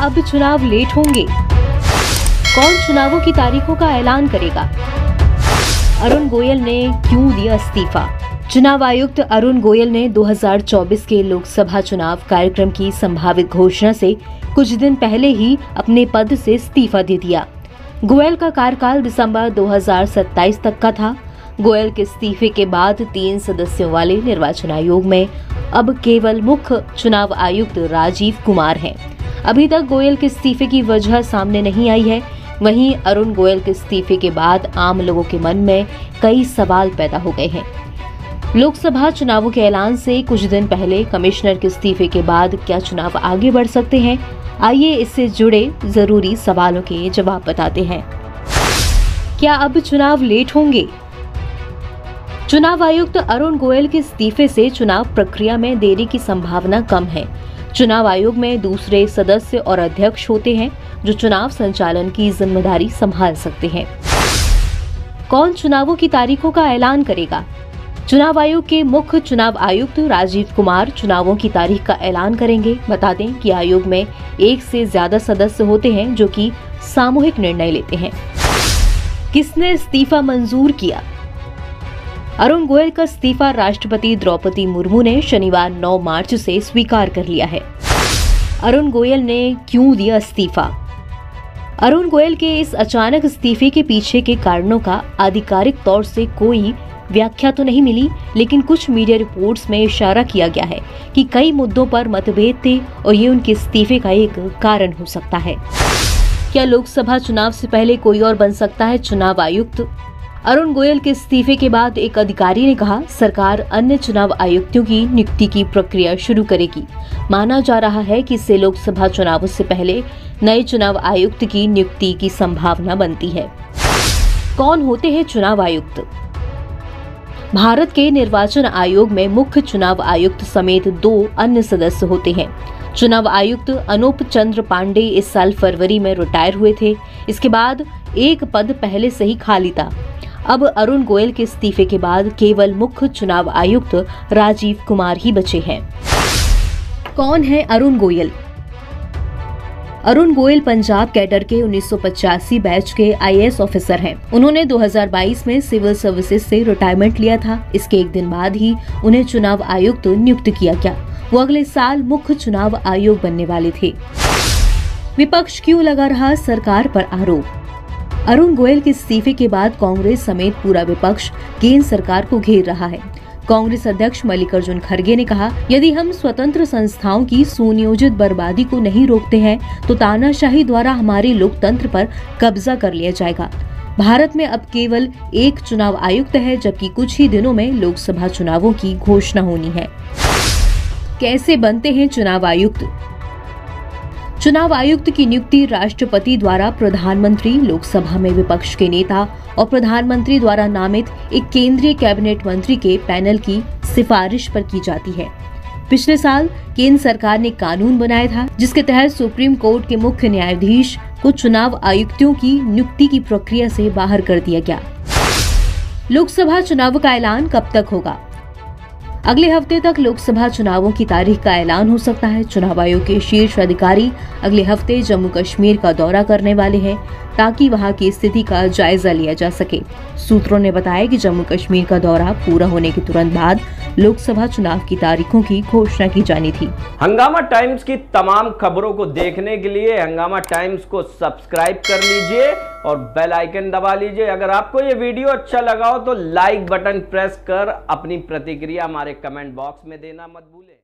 अब चुनाव लेट होंगे? कौन चुनावों की तारीखों का ऐलान करेगा? अरुण गोयल ने क्यों दिया इस्तीफा? चुनाव आयुक्त अरुण गोयल ने 2024 के लोकसभा चुनाव कार्यक्रम की संभावित घोषणा से कुछ दिन पहले ही अपने पद से इस्तीफा दे दिया। गोयल का कार्यकाल दिसंबर 2027 तक का था। गोयल के इस्तीफे के बाद 3 सदस्यों वाले निर्वाचन आयोग में अब केवल मुख्य चुनाव आयुक्त राजीव कुमार हैं। अभी तक गोयल के इस्तीफे की वजह सामने नहीं आई है। वहीं अरुण गोयल के इस्तीफे के बाद आम लोगों के मन में कई सवाल पैदा हो गए हैं। लोकसभा चुनावों के ऐलान से कुछ दिन पहले कमिश्नर के इस्तीफे के बाद क्या चुनाव आगे बढ़ सकते हैं? आइए इससे जुड़े जरूरी सवालों के जवाब बताते हैं। क्या अब चुनाव लेट होंगे? चुनाव आयुक्त अरुण गोयल के इस्तीफे से चुनाव प्रक्रिया में देरी की संभावना कम है। चुनाव आयोग में दूसरे सदस्य और अध्यक्ष होते हैं जो चुनाव संचालन की जिम्मेदारी संभाल सकते हैं। कौन चुनावों की तारीखों का ऐलान करेगा? चुनाव आयोग के मुख्य चुनाव आयुक्त राजीव कुमार चुनावों की तारीख का ऐलान करेंगे। बता दें कि आयोग में 1 से ज्यादा सदस्य होते हैं जो कि सामूहिक निर्णय लेते हैं। किसने इस्तीफा मंजूर किया? अरुण गोयल का इस्तीफा राष्ट्रपति द्रौपदी मुर्मू ने शनिवार 9 मार्च से स्वीकार कर लिया है। अरुण गोयल ने क्यों दिया इस्तीफा? अरुण गोयल के इस अचानक इस्तीफे के पीछे के कारणों का आधिकारिक तौर से कोई व्याख्या तो नहीं मिली, लेकिन कुछ मीडिया रिपोर्ट्स में इशारा किया गया है कि कई मुद्दों पर मतभेद थे और ये उनके इस्तीफे का एक कारण हो सकता है। क्या लोकसभा चुनाव से पहले कोई और बन सकता है चुनाव आयुक्त? अरुण गोयल के इस्तीफे के बाद एक अधिकारी ने कहा, सरकार अन्य चुनाव आयुक्तों की नियुक्ति की प्रक्रिया शुरू करेगी। माना जा रहा है कि इससे लोकसभा चुनावों से पहले नए चुनाव आयुक्त की नियुक्ति की संभावना बनती है। कौन होते हैं चुनाव आयुक्त? भारत के निर्वाचन आयोग में मुख्य चुनाव आयुक्त समेत 2 अन्य सदस्य होते हैं। चुनाव आयुक्त अनूप चंद्र पांडे इस साल फरवरी में रिटायर हुए थे। इसके बाद एक पद पहले से ही खाली था। अब अरुण गोयल के इस्तीफे के बाद केवल मुख्य चुनाव आयुक्त राजीव कुमार ही बचे हैं। कौन है अरुण गोयल? अरुण गोयल पंजाब कैडर के 1985 बैच के आईएएस ऑफिसर हैं। उन्होंने 2022 में सिविल सर्विसेज से रिटायरमेंट लिया था। इसके एक दिन बाद ही उन्हें चुनाव आयुक्त नियुक्त किया गया। वो अगले साल मुख्य चुनाव आयोग बनने वाले थे। विपक्ष क्यों लगा रहा सरकार पर आरोप? अरुण गोयल के इस्तीफे के बाद कांग्रेस समेत पूरा विपक्ष केंद्र सरकार को घेर रहा है। कांग्रेस अध्यक्ष मल्लिकार्जुन खड़गे ने कहा, यदि हम स्वतंत्र संस्थाओं की सुनियोजित बर्बादी को नहीं रोकते हैं तो तानाशाही द्वारा हमारे लोकतंत्र पर कब्जा कर लिया जाएगा। भारत में अब केवल एक चुनाव आयुक्त है, जबकि कुछ ही दिनों में लोकसभा चुनावों की घोषणा होनी है। कैसे बनते हैं चुनाव आयुक्त? चुनाव आयुक्त की नियुक्ति राष्ट्रपति द्वारा प्रधानमंत्री, लोकसभा में विपक्ष के नेता और प्रधानमंत्री द्वारा नामित एक केंद्रीय कैबिनेट मंत्री के पैनल की सिफारिश पर की जाती है। पिछले साल केंद्र सरकार ने कानून बनाया था जिसके तहत सुप्रीम कोर्ट के मुख्य न्यायाधीश को चुनाव आयुक्तों की नियुक्ति की प्रक्रिया से बाहर कर दिया गया। लोकसभा चुनाव का ऐलान कब तक होगा? अगले हफ्ते तक लोकसभा चुनावों की तारीख का ऐलान हो सकता है। चुनाव आयोग के शीर्ष अधिकारी अगले हफ्ते जम्मू कश्मीर का दौरा करने वाले हैं ताकि वहां की स्थिति का जायजा लिया जा सके। सूत्रों ने बताया कि जम्मू कश्मीर का दौरा पूरा होने के तुरंत बाद लोकसभा चुनाव की तारीखों की घोषणा की जानी थी। हंगामा टाइम्स की तमाम खबरों को देखने के लिए हंगामा टाइम्स को सब्सक्राइब कर लीजिए और बेल आइकन दबा लीजिए। अगर आपको ये वीडियो अच्छा लगा हो तो लाइक बटन प्रेस कर अपनी प्रतिक्रिया हमारे कमेंट बॉक्स में देना मत भूलें।